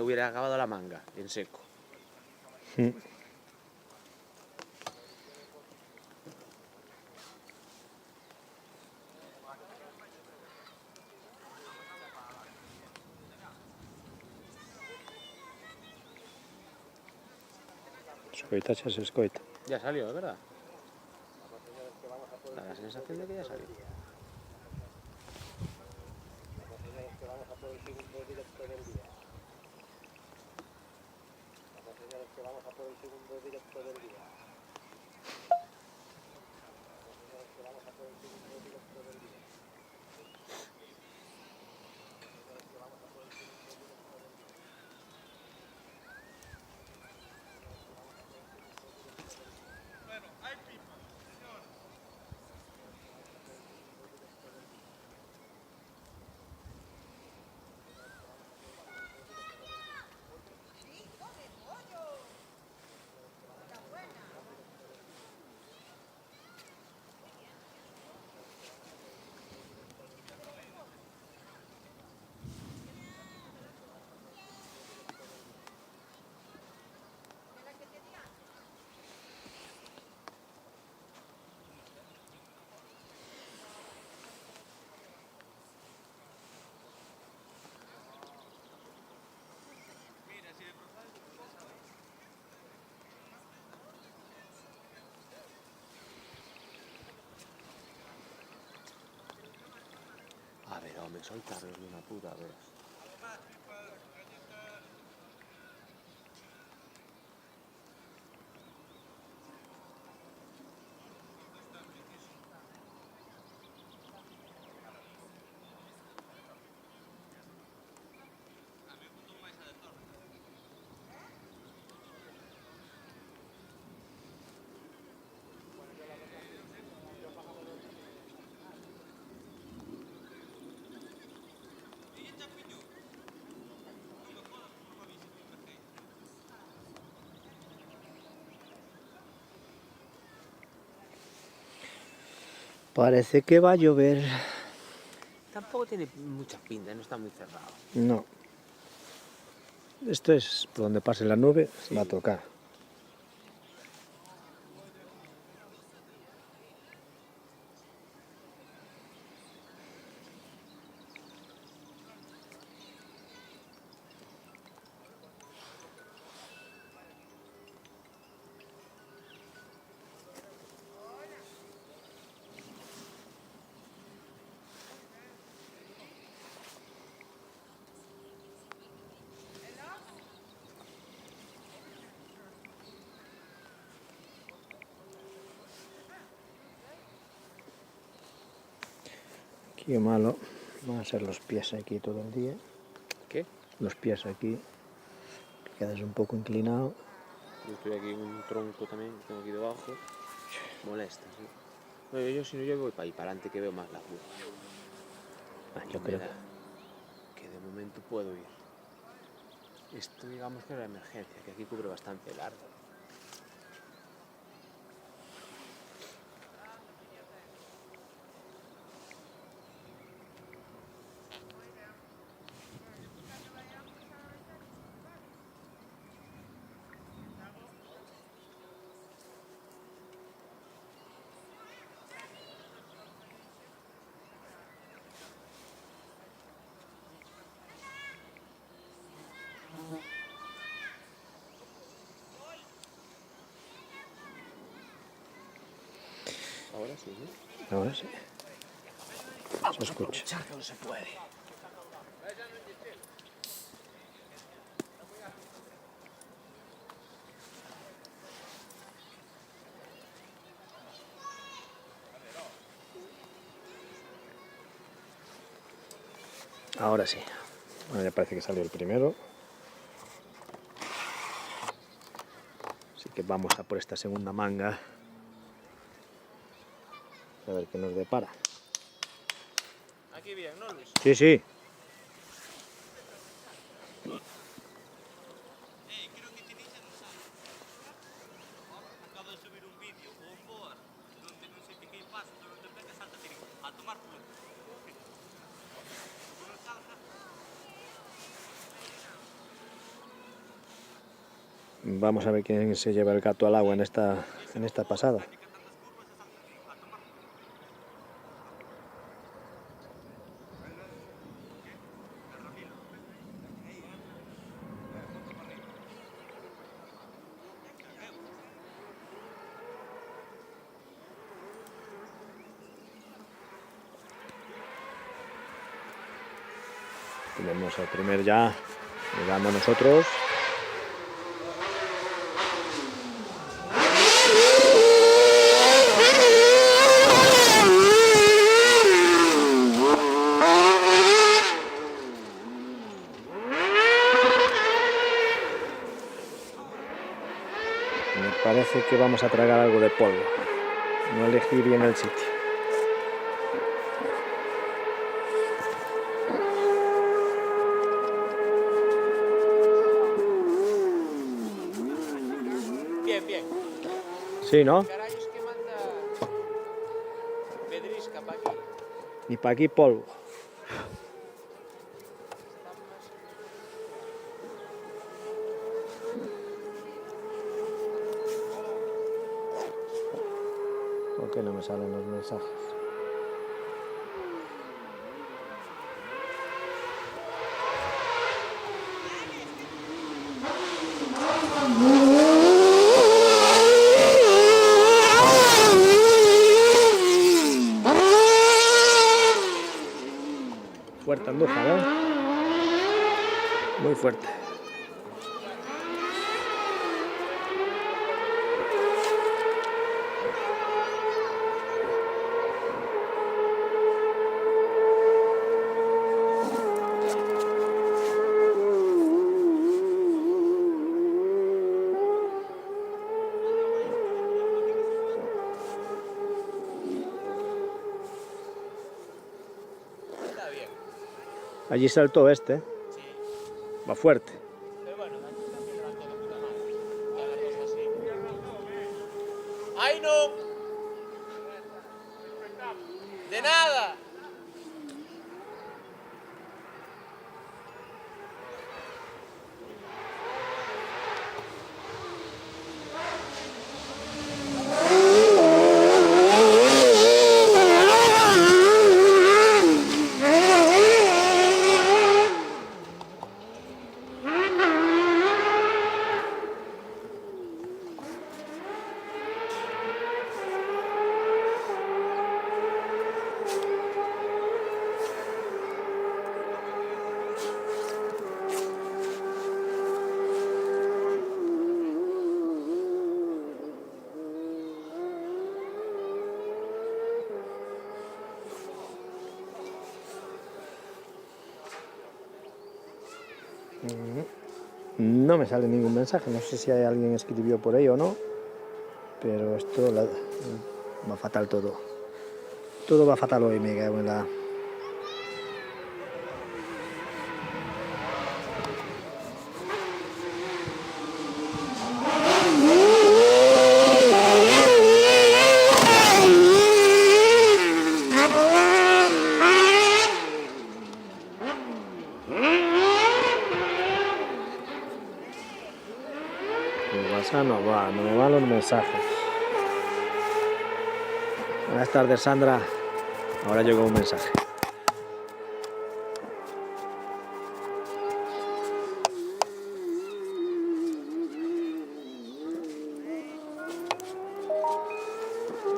Hubiera acabado la manga en seco. Escoita xa se escoita. Ya salió, ¿verdad? Da la sensación de que ya salió. A ver, hombre, soltarlos de una puta vez. Parece que va a llover. Tampoco tiene mucha pinta, no está muy cerrado. No. Esto es por donde pase la nube, Sí. va a tocar. Qué malo. Van a ser los pies aquí todo el día. ¿Qué? Los pies aquí. Que quedas un poco inclinado. Yo estoy aquí en un tronco también, tengo aquí debajo. Molesta, sí. Bueno, yo si no, yo voy para ahí, para adelante, que veo más la curva. Yo creo que de momento puedo ir. Esto digamos que es la emergencia, que aquí cubre bastante el árbol. Ahora sí, ¿no? Ahora sí. Se escucha. Que no se puede. Ahora sí. Bueno, ya parece que salió el primero. Así que vamos a por esta segunda manga. A ver qué nos depara. Aquí bien, ¿no, Luis? Sí, sí. Creo que tenéis a noção. Acabo de subir un vídeo con boas donde non sei que pasa, donde te pega salta tirín a tomar polo. Non salga. Vamos a ver quién se lleva el gato al agua en esta pasada. Tenemos el primer ya llegando a nosotros. Me parece que vamos a tragar algo de polvo. No elegí bien el sitio. Bien, bien. Sí, ¿no? Carayos que manda pedrisca para aquí. Y para aquí polvo. ¿Por qué no me salen los mensajes? Fuerte Andújar, ¿eh? Muy fuerte. Está bien. Allí saltó este. Sí. Va fuerte. Pero bueno, aquí también lo han todo de puta madre. Que haga cosas así. ¡Ay, no! ¡De nada! No me sale ningún mensaje, no sé si hay alguien escribió por ahí o no, pero esto va fatal todo. Todo va fatal hoy, me cago en la... El WhatsApp no me van los mensajes. Buenas tardes, Sandra. Ahora llegó un mensaje.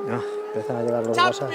Ah, empiezan a llegar los WhatsApp.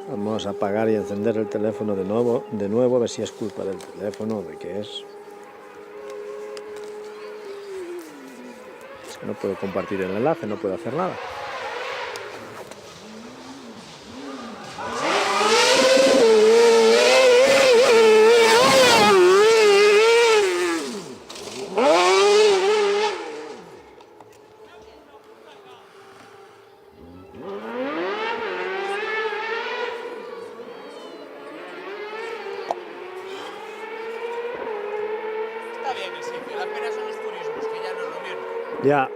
Vamos a apagar y encender el teléfono de nuevo, a ver si es culpa del teléfono o de qué es. Es que no puedo compartir el enlace, no puedo hacer nada. Está bien el sitio, la pena son los turismos, que ya no es lo mismo. Ya.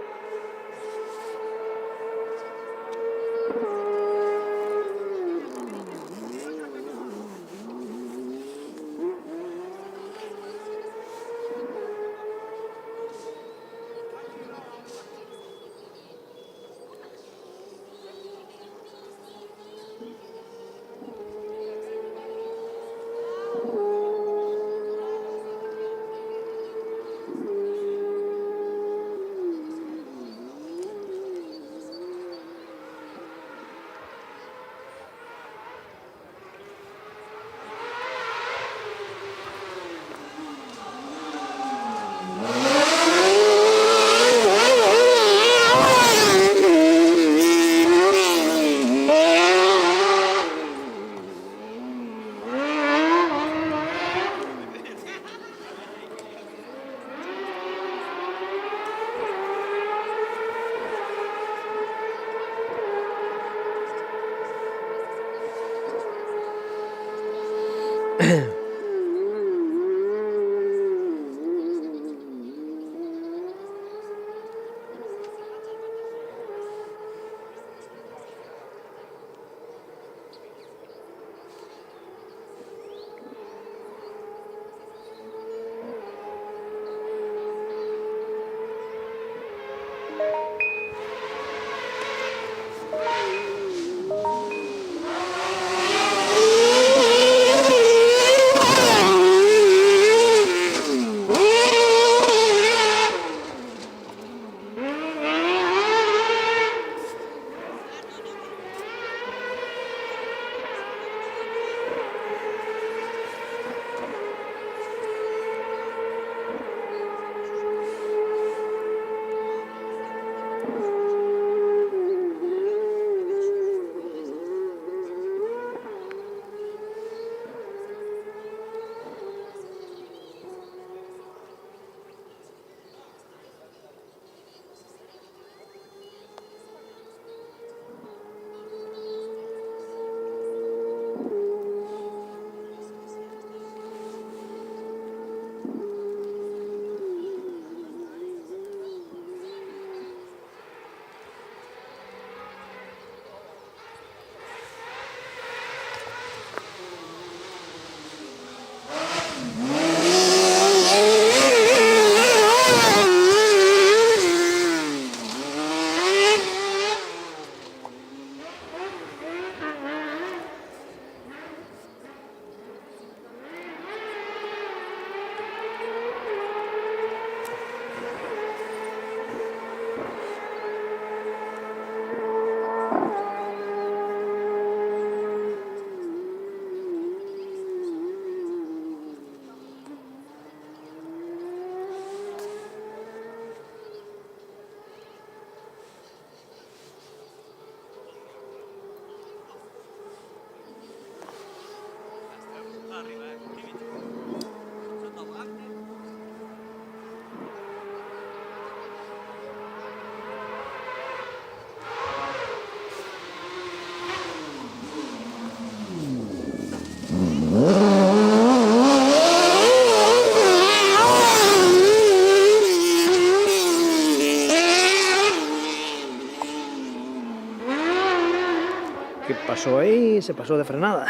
¿Qué pasó ahí? Se pasó de frenada.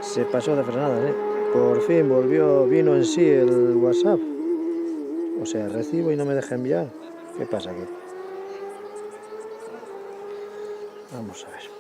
Se pasó de frenada, ¿eh? Por fin vino en sí el WhatsApp. O sea, recibo y no me deja enviar. ¿Qué pasa aquí? Vamos a ver.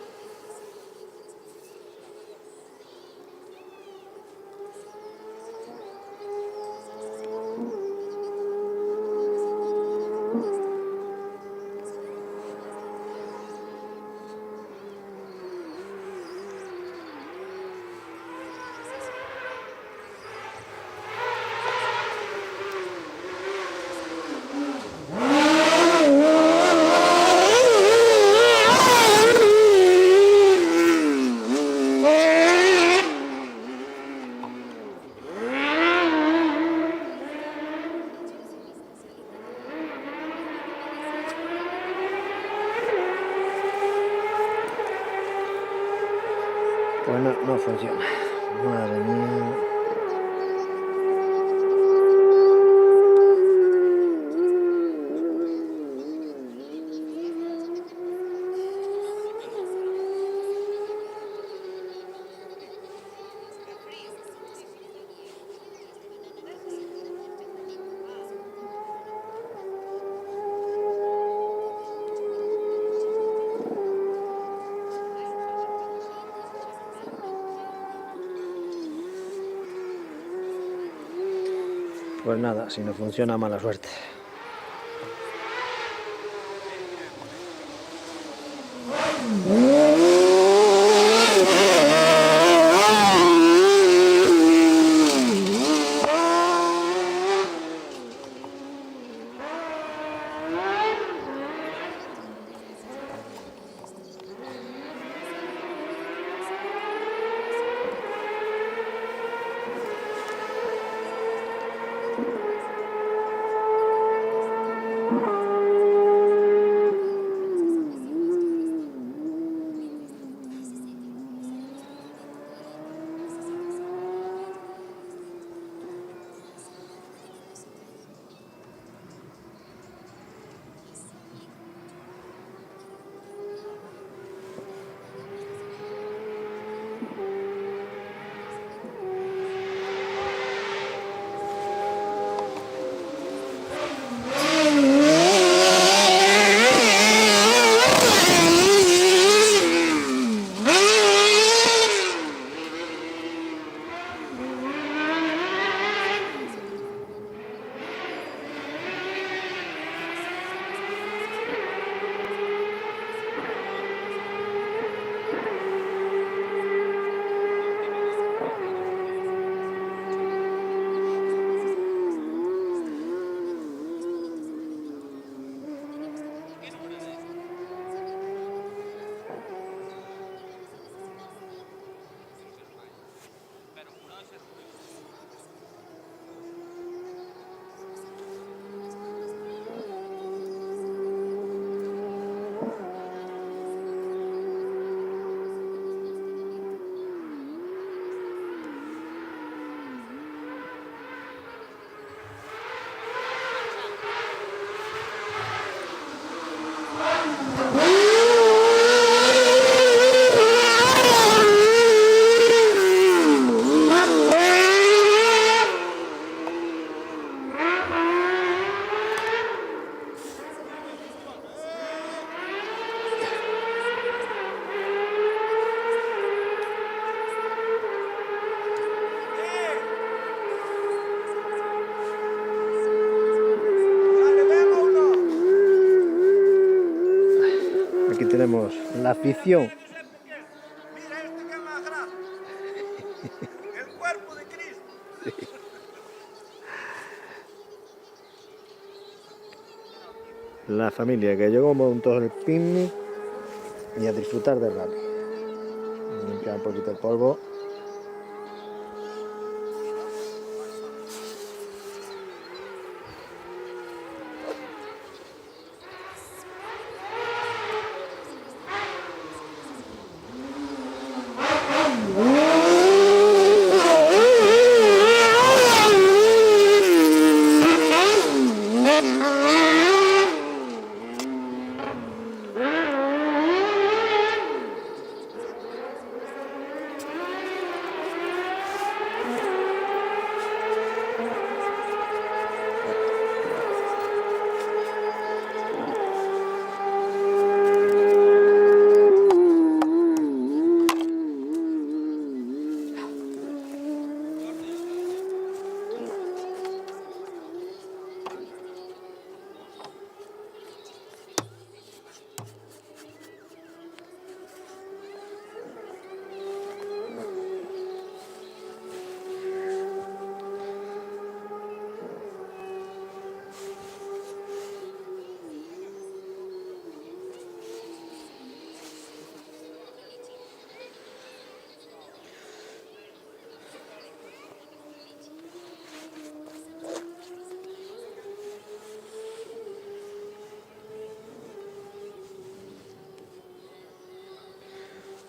Madre mía. Pues nada, si no funciona, mala suerte. Aquí tenemos la afición. Mira este que es más grande. El cuerpo de Cristo. La familia que llegó montó el picnic y a disfrutar del rally. Limpiar un poquito el polvo.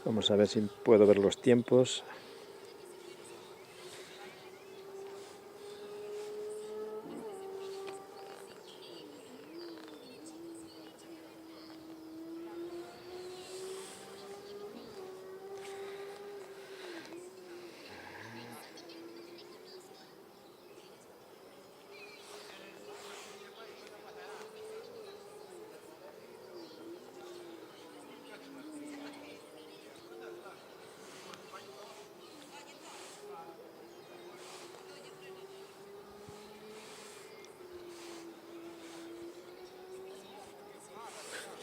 Vamos a ver si puedo ver los tiempos.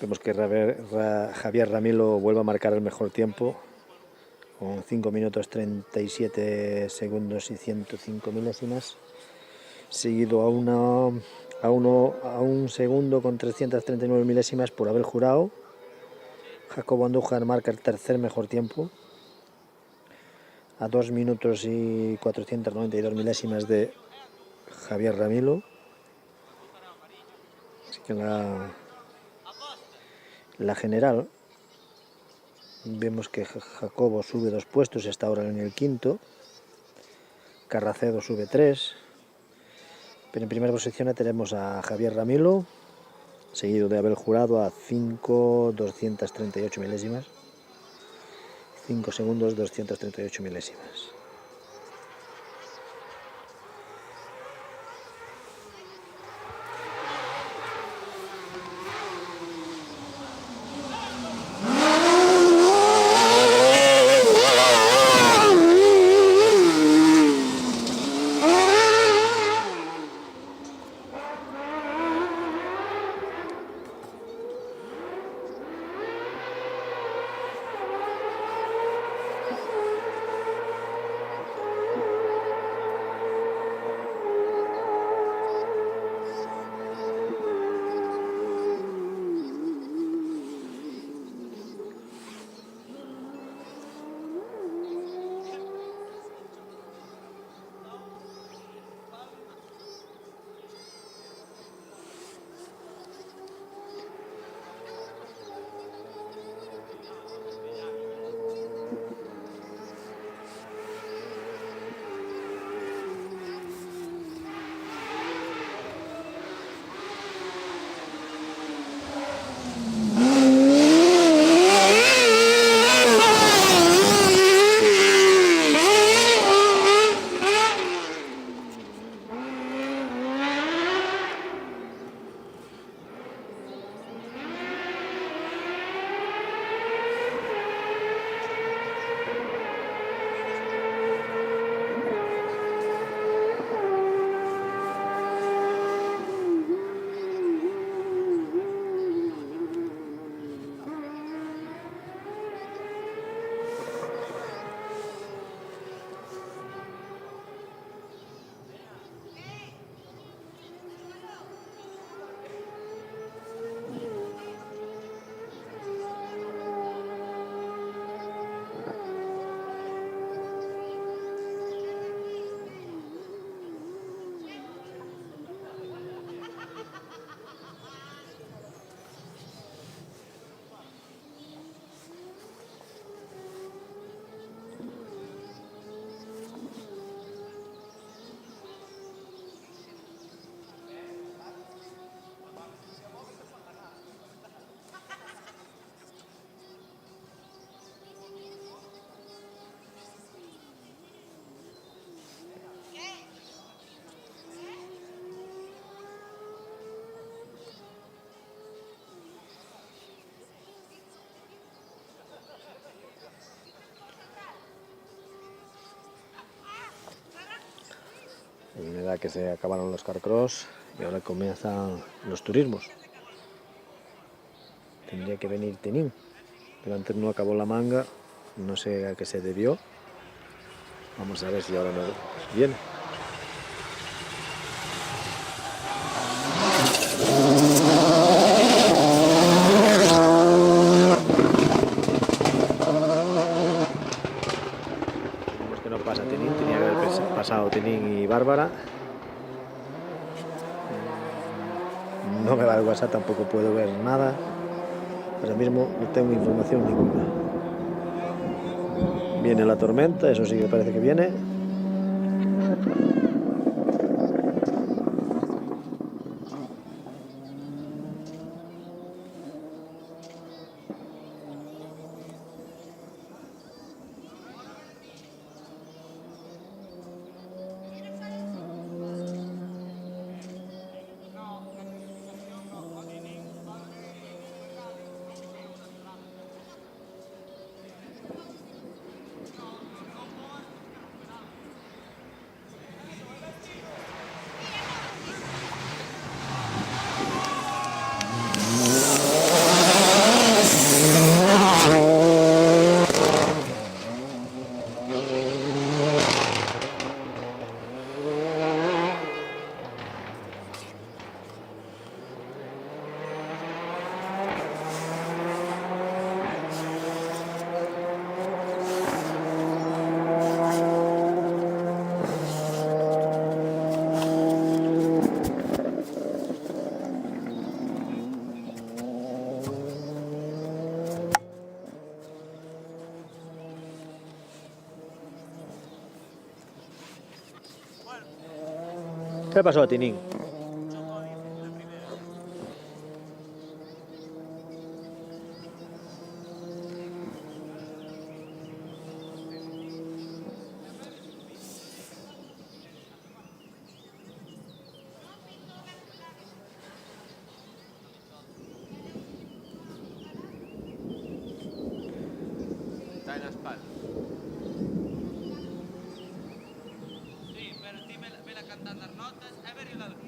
Vemos que Javier Ramilo vuelve a marcar el mejor tiempo, con 5 minutos 37 segundos y 105 milésimas, seguido a un segundo con 339 milésimas por Abel Jurao. Jacobo Andújar marca el tercer mejor tiempo, a 2 minutos y 492 milésimas de Javier Ramilo. Así que la general vemos que Jacobo sube 2 puestos, está ahora en el quinto. Carracedo sube 3. Pero en primera posición tenemos a Javier Ramilo, seguido de Abel Jurado a 5,238 milésimas. 5 segundos, 238 milésimas. En una edad que se acabaron los carcross y ahora comienzan los turismos. Tendría que venir Tenín, pero antes no acabó la manga, no sé a qué se debió. Vamos a ver si ahora no viene. Vemos que no pasa Tenín, tenía que haber pasado Tenín y Bárbara. No me va el WhatsApp, tampoco puedo ver nada. Ahora mismo no tengo información ninguna. Viene la tormenta, eso sí que parece que viene. ¿Qué le pasó a Tinín? Está en la espalda. Sí, pero ti ve la cantando las notas, e vedi la verità.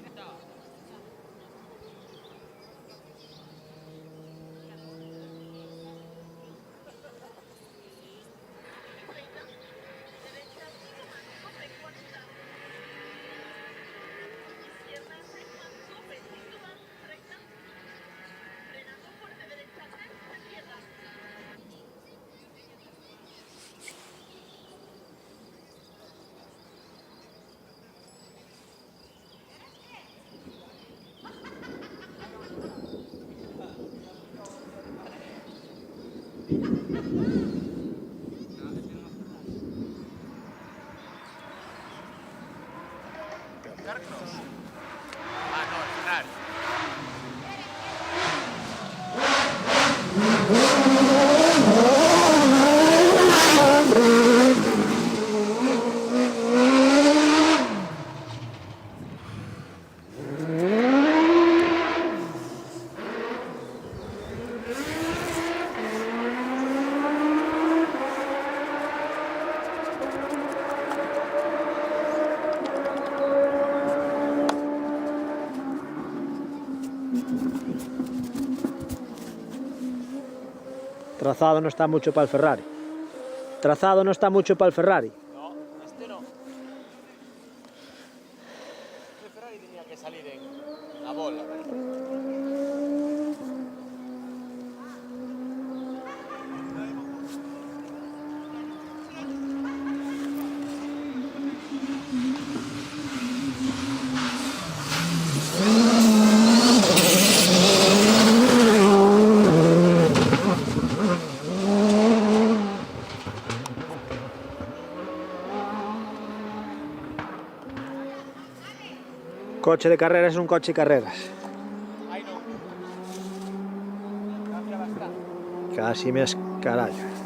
Carcross. Ah, no, el Ferrari. Trazado no está mucho para el Ferrari. Trazado no está mucho para el Ferrari. No, este no. El Ferrari tenía que salir en la bola. Coche de carreras es un coche de carreras. Ahí no. Cambia bastante. Casi me escarallo.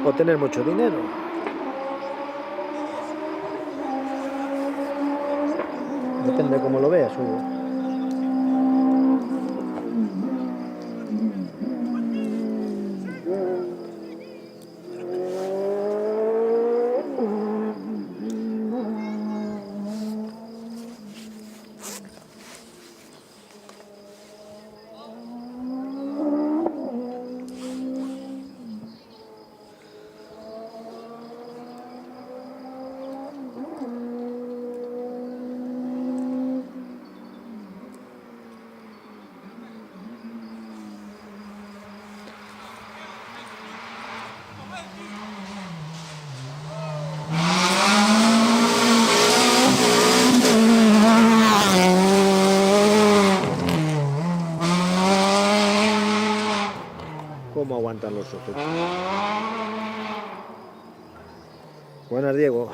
O tener mucho dinero. Depende de cómo lo veas, Hugo. aguantan los ojos. Buenas, Diego.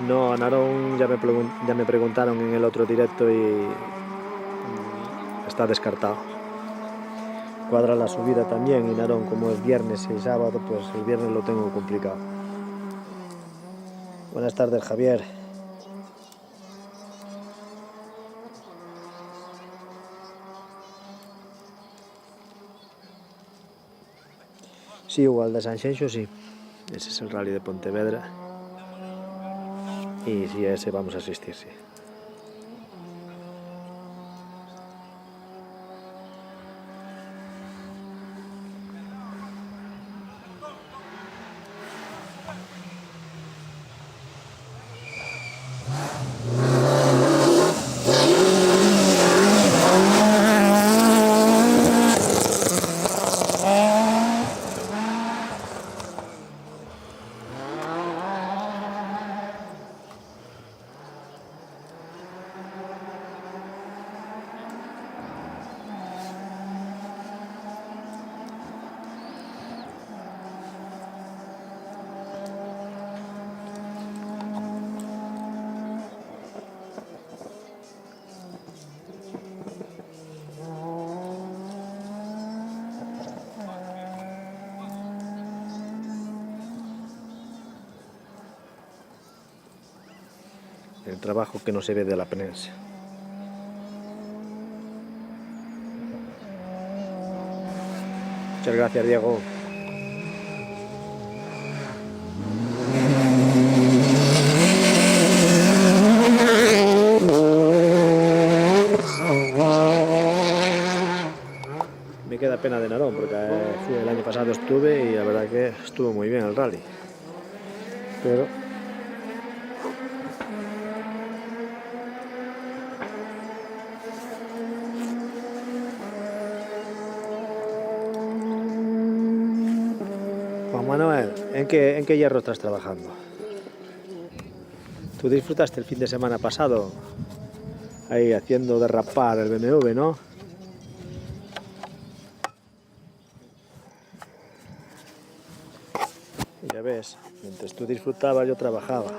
No, Narón ya me preguntaron en el otro directo y está descartado. Cuadra la subida también y Narón, como es viernes y sábado, pues el viernes lo tengo complicado. Buenas tardes, Javier. Sí, igual de Sanxenxo, sí. Ese es el rally de Pontevedra. Y sí, a ese vamos a asistir, sí. El trabajo que no se ve de la prensa. Muchas gracias, Diego. Me queda pena de Narón porque el año pasado estuve y la verdad que estuvo muy bien el rally. Pero Juan Manuel, ¿en qué hierro estás trabajando? Tú disfrutaste el fin de semana pasado ahí haciendo derrapar el BMW, ¿no? Ya ves, mientras tú disfrutabas yo trabajaba.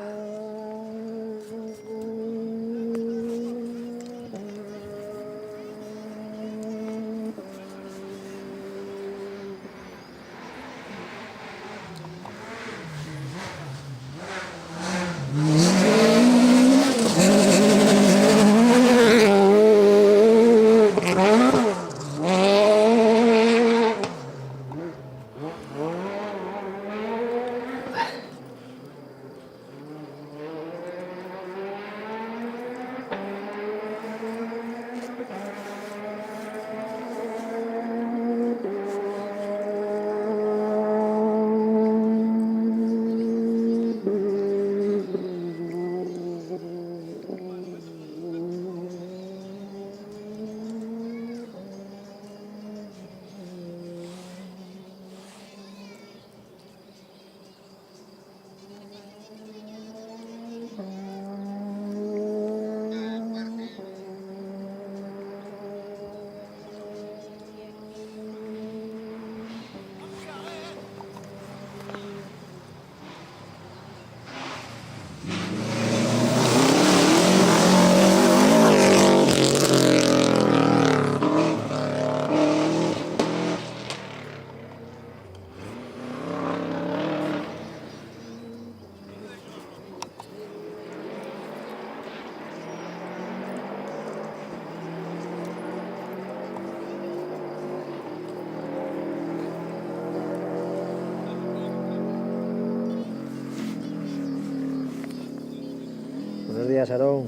Buenos días, Aarón.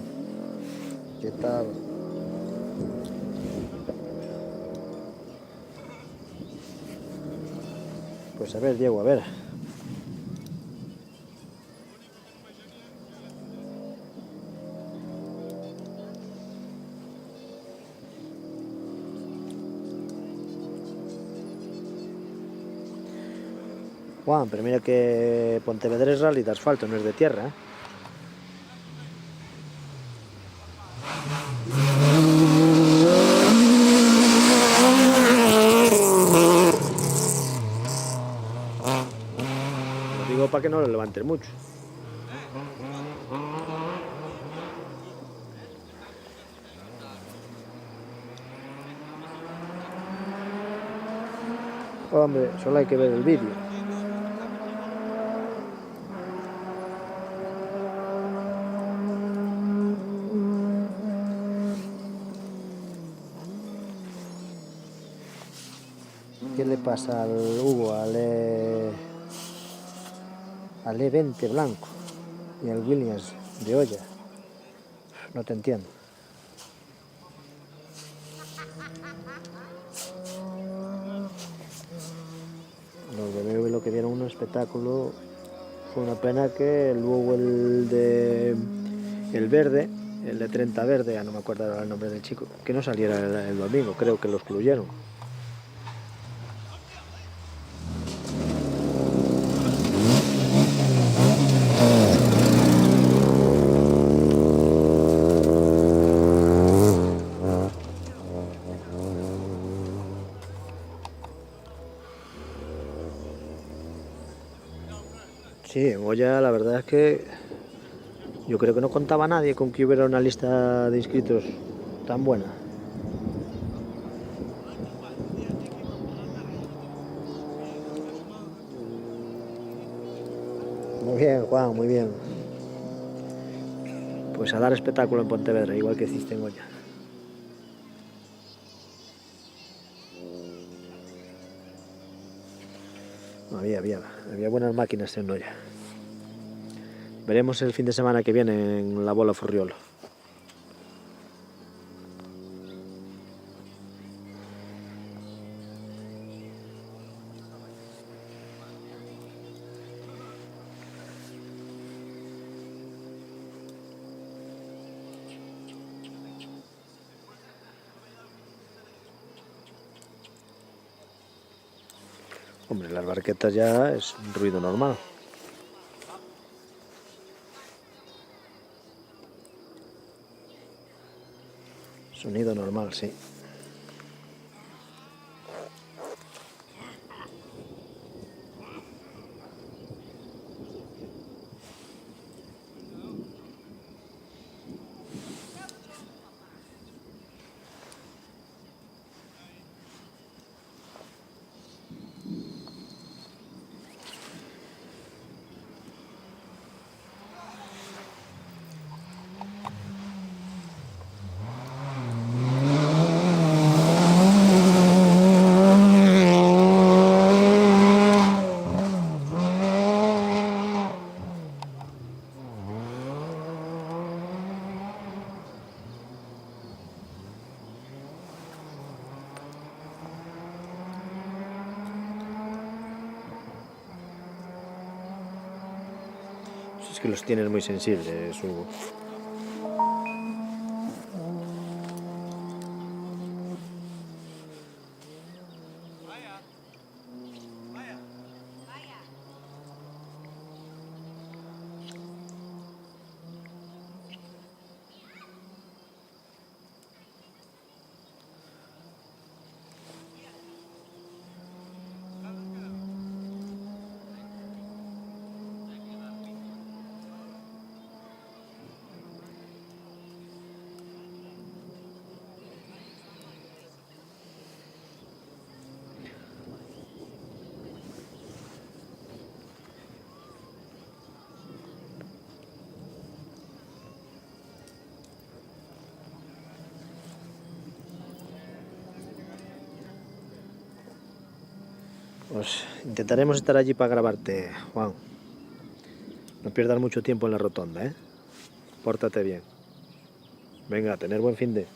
¿Qué tal? Pues a ver, Diego, a ver. Juan, pero mira que Pontevedra es rally de asfalto, no es de tierra, ¿eh? que no lo levantes mucho. Hombre, solo hay que ver el vídeo. ¿Qué le pasa al Hugo, al E20 blanco y al Williams de olla? No te entiendo. Los de BMW lo que dieron un espectáculo. Fue una pena que luego el verde, el de 30 verde, ya no me acuerdo ahora el nombre del chico, que no saliera el domingo, creo que lo excluyeron. Sí, en Goya la verdad es que yo creo que no contaba nadie con que hubiera una lista de inscritos tan buena. Muy bien, Juan, muy bien. Pues a dar espectáculo en Pontevedra, igual que hiciste en Goya. Había buenas máquinas en Noya. Veremos el fin de semana que viene en la Bola Furriolo. Hombre, las barquetas ya es un ruido normal. Sonido normal, sí. Es que los tienes muy sensibles, Hugo. Pues intentaremos estar allí para grabarte, Juan. No pierdas mucho tiempo en la rotonda, ¿eh? Pórtate bien. Venga, tener buen fin de...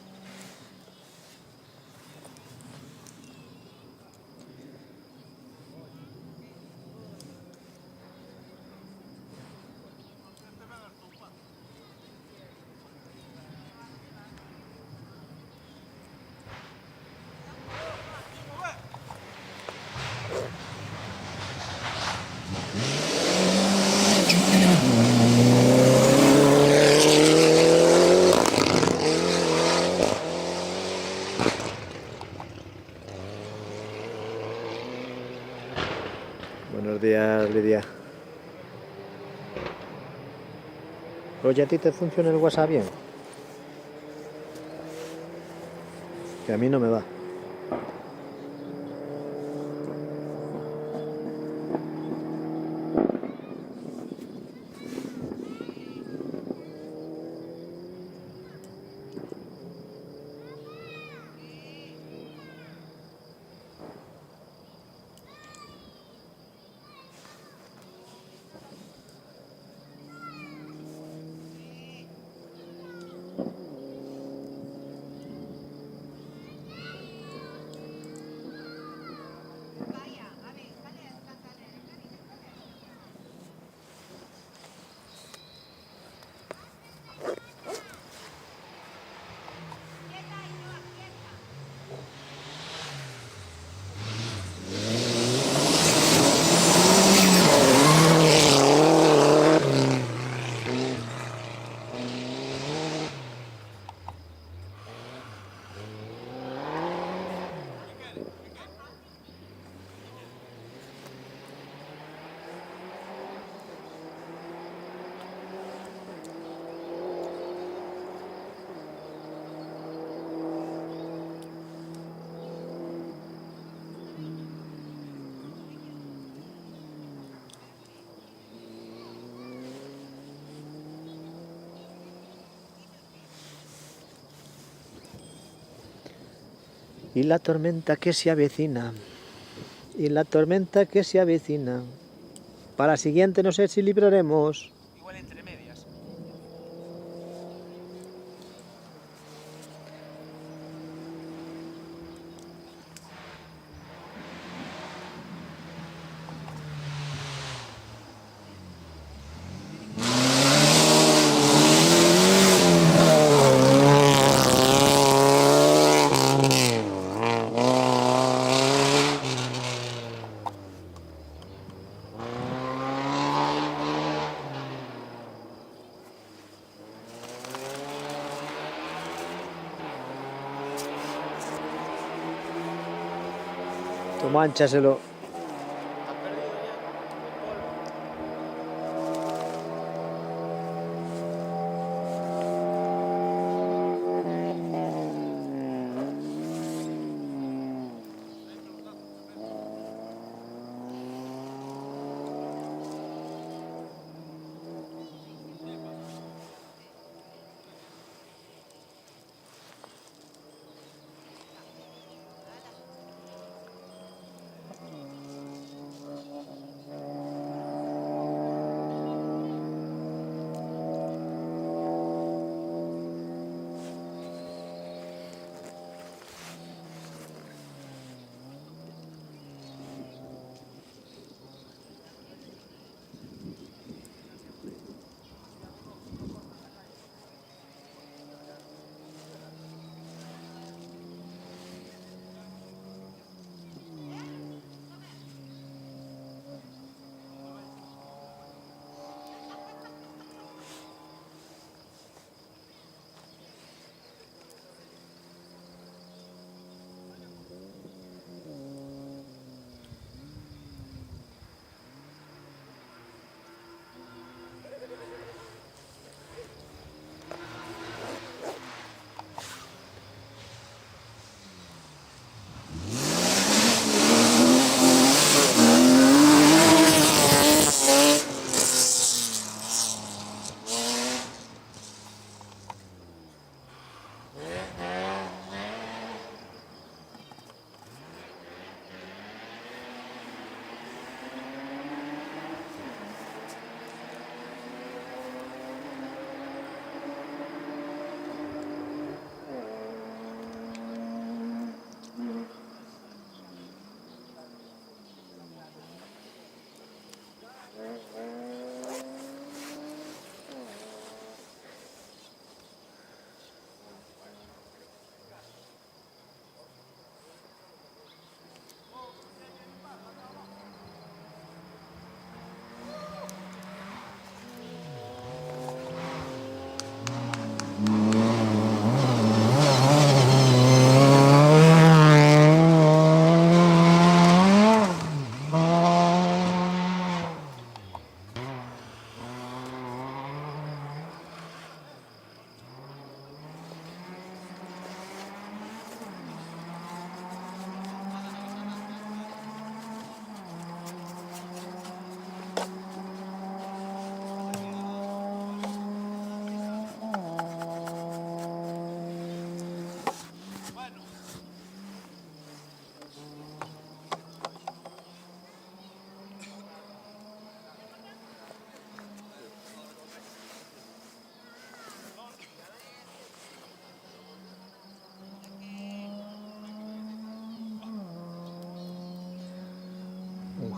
Buenos días, Lidia. Oye, ¿a ti te funciona el WhatsApp bien? Que a mí no me va. Y la tormenta que se avecina, y la tormenta que se avecina. Para la siguiente no sé si libraremos. Igual entre medias. Tú mánchaselo. ¿Está perdido ya? El polvo.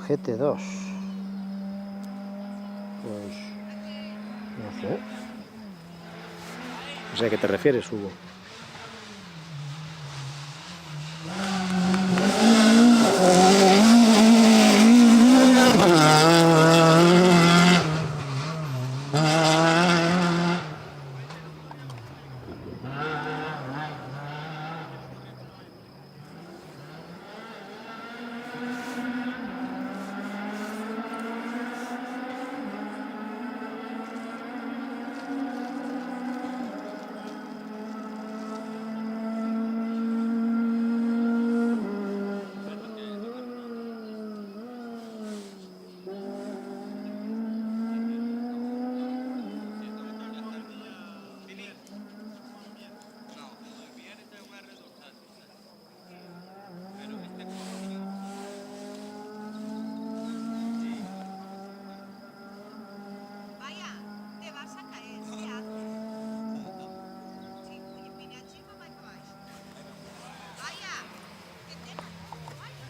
GT2. Pues no sé. No sé a qué te refieres, Hugo. Vaya, te vas a caer, ¿qué haces? Sí, oye, vine a Chilpa más que vais. Vaya, que te... Ay, no,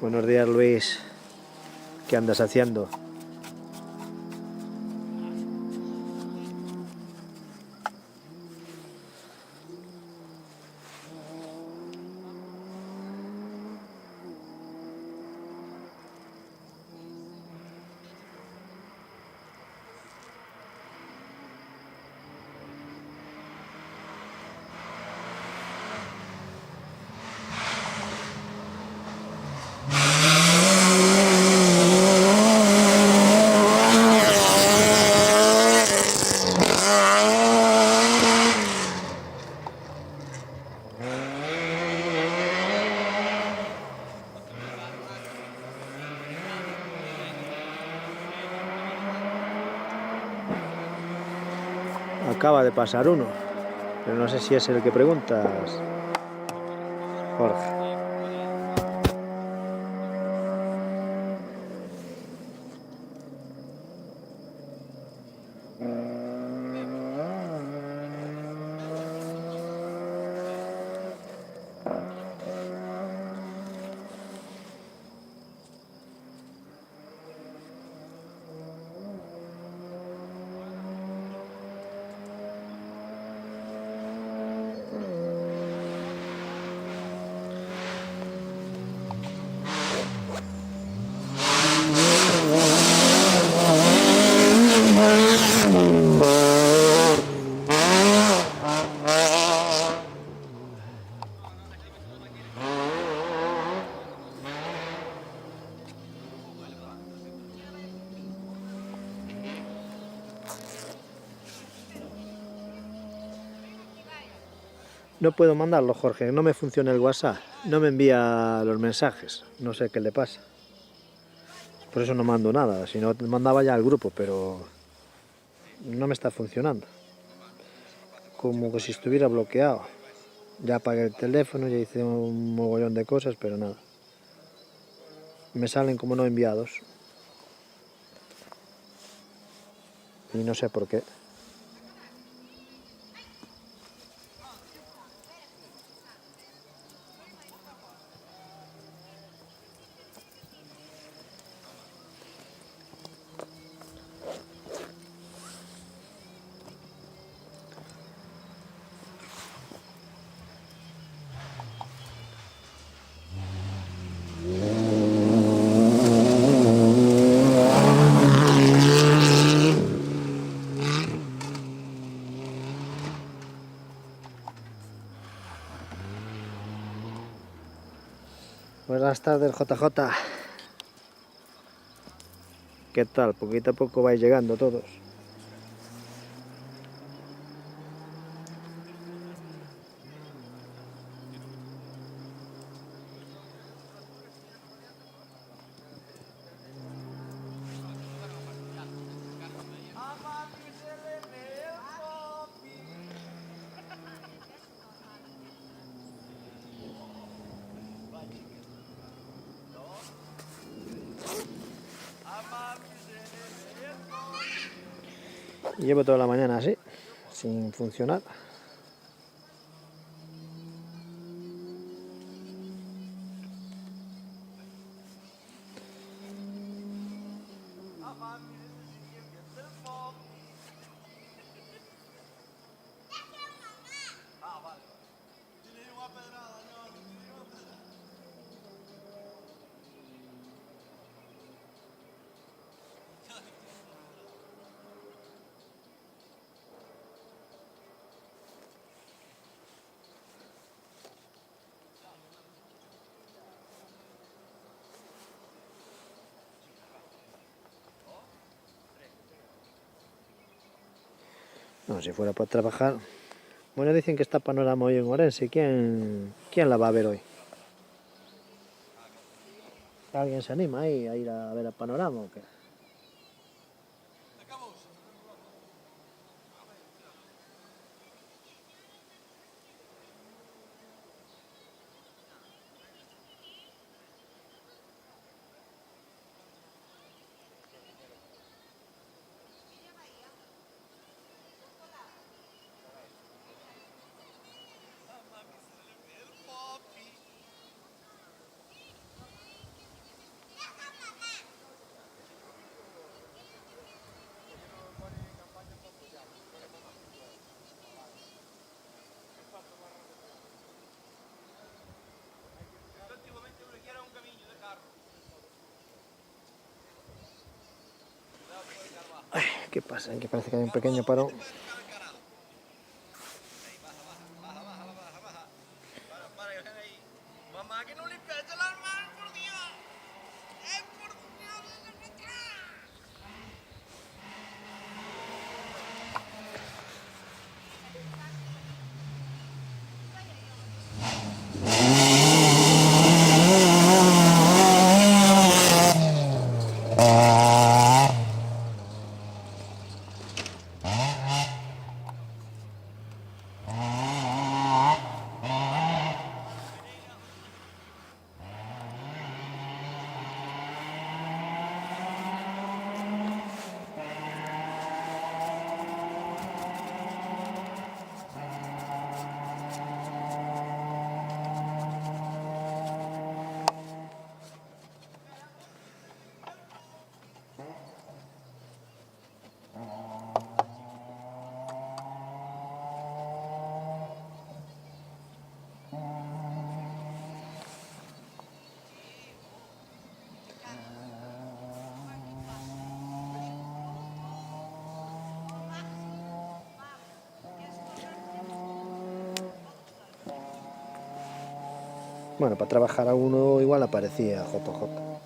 Buenos días, Luis. ¿Qué andas haciendo? Acaba de pasar uno, pero no sé si es el que preguntas, Jorge. No puedo mandarlo, Jorge, no me funciona el WhatsApp, no me envía los mensajes, no sé qué le pasa. Por eso no mando nada, si no mandaba ya al grupo, pero no me está funcionando. Como que si estuviera bloqueado. Ya apagué el teléfono, ya hice un mogollón de cosas, pero nada. Me salen como no enviados. Y no sé por qué. Buenas tardes, JJ. ¿Qué tal? Poquito a poco vais llegando todos. Y llevo toda la mañana así, sin funcionar. No, si fuera para trabajar. Bueno, dicen que está Panorama hoy en Orense. ¿Quién la va a ver hoy? ¿Alguien se anima ahí a ir a ver a Panorama o qué? Ay, ¿qué pasa? Que parece que hay un pequeño parón. Mamá, que no le pegue las manos, por Dios. Por Dios, Bueno, para trabajar a uno igual aparecía JJ.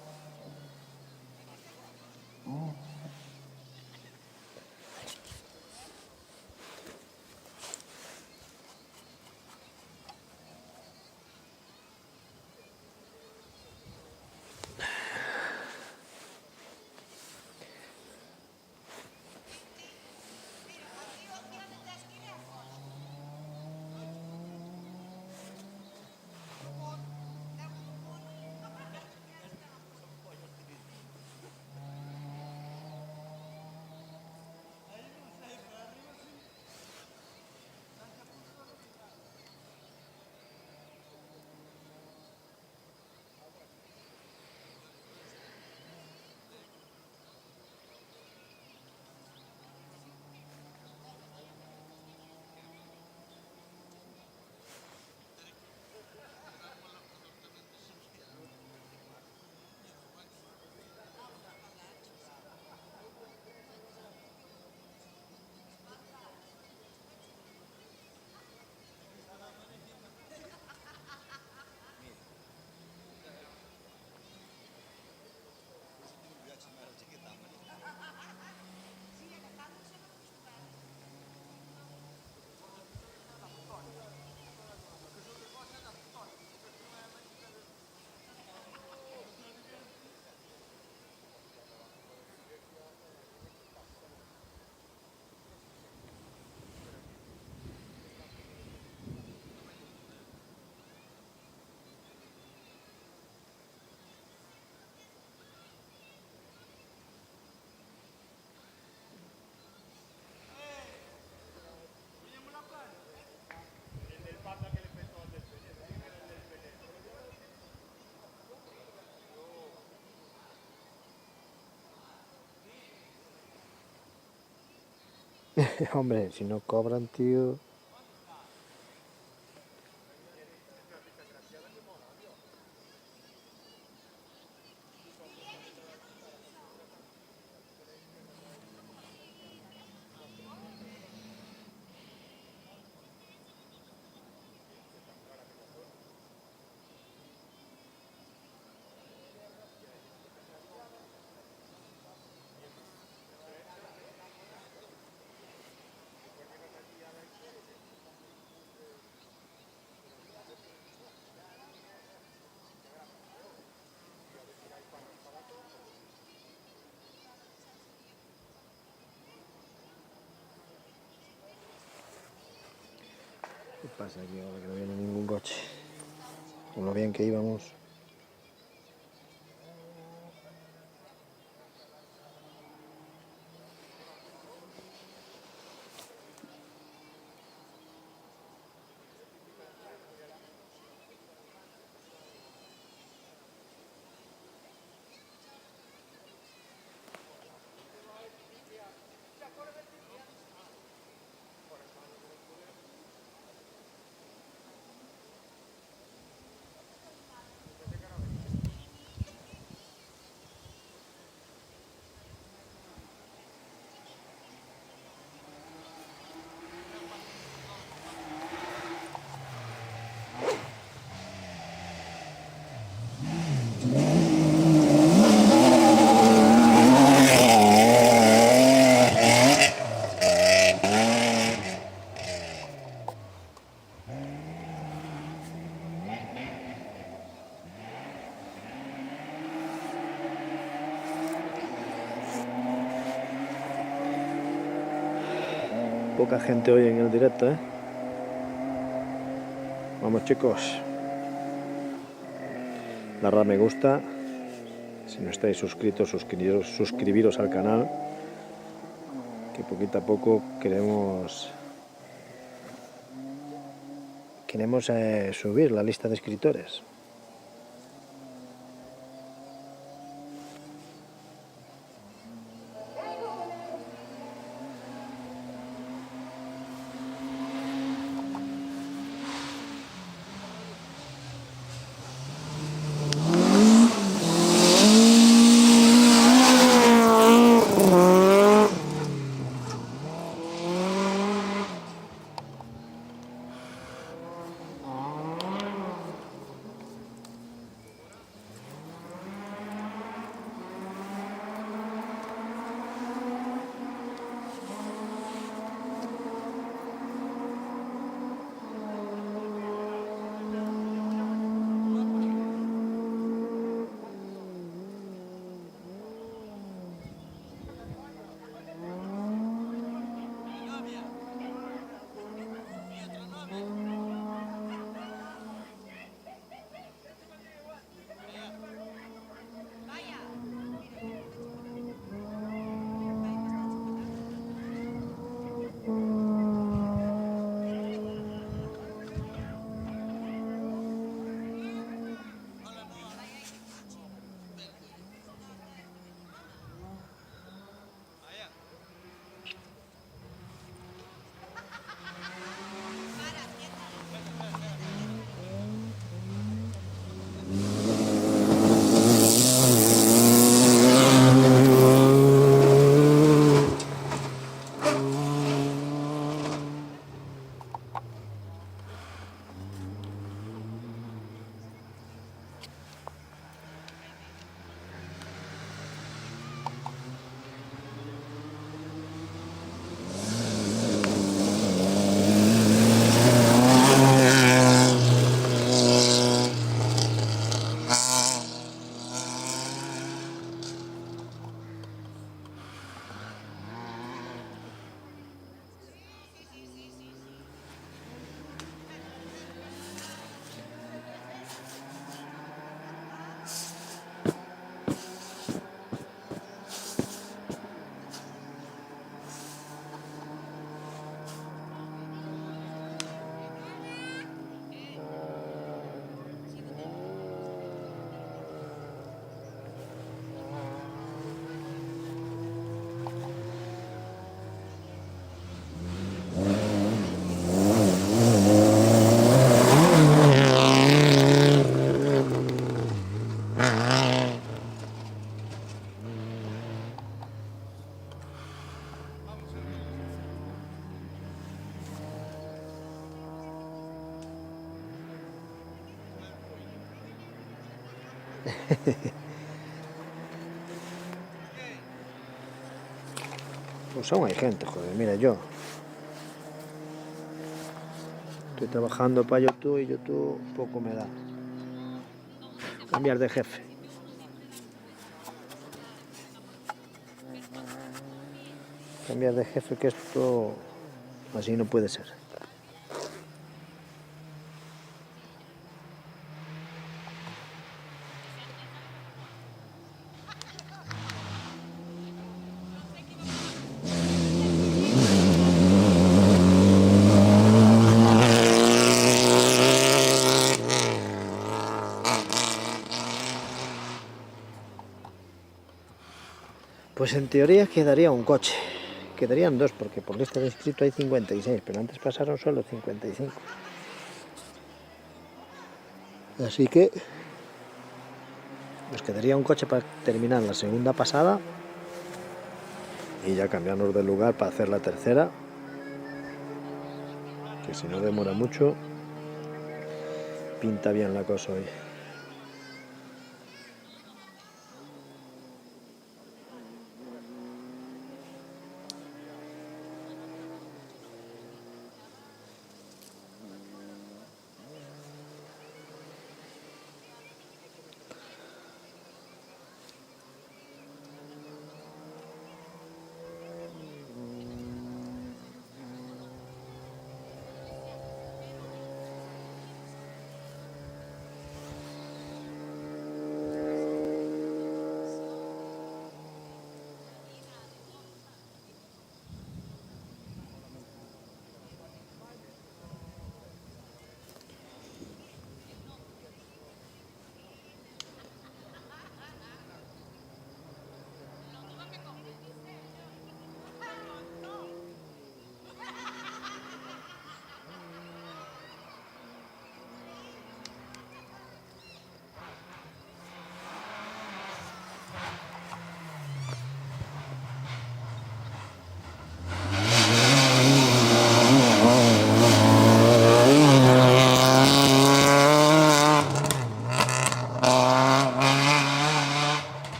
Hombre, si no cobran, tío. ¿Qué pasa aquí ahora que no viene ningún coche? Con lo bien que íbamos. Poca gente hoy en el directo, ¿eh? Vamos, chicos. Darle a me gusta. Si no estáis suscritos, suscribiros al canal. Que poquito a poco queremos subir la lista de escritores. Pues aún hay gente, joder, mira yo. Estoy trabajando para YouTube y YouTube poco me da. Cambiar de jefe. Cambiar de jefe, que esto así no puede ser. Pues en teoría quedaría un coche. Quedarían dos, porque por lista de inscrito hay 56, pero antes pasaron solo 55. Así que nos quedaría un coche para terminar la segunda pasada y ya cambiarnos de lugar para hacer la tercera, que si no demora mucho, pinta bien la cosa hoy.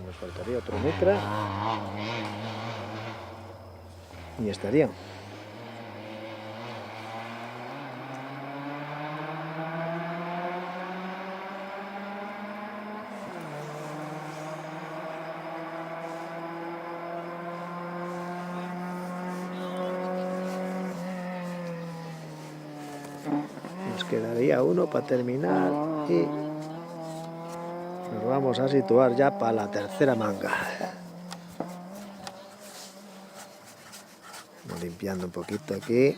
Nos faltaría otro micra y estaría. Nos quedaría uno para terminar y nos vamos a situar ya para la tercera manga. Vamos limpiando un poquito aquí.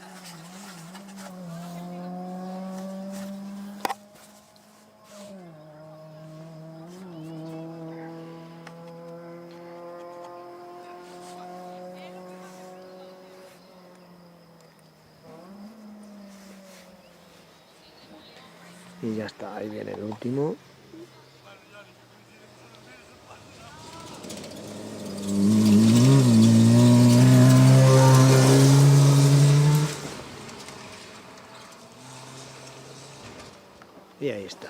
Y ya está, ahí viene el último. Y ahí está.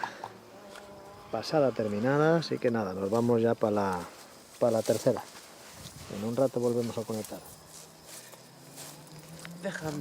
Pasada terminada, así que nada, nos vamos ya para la tercera. En un rato volvemos a conectar. Déjame.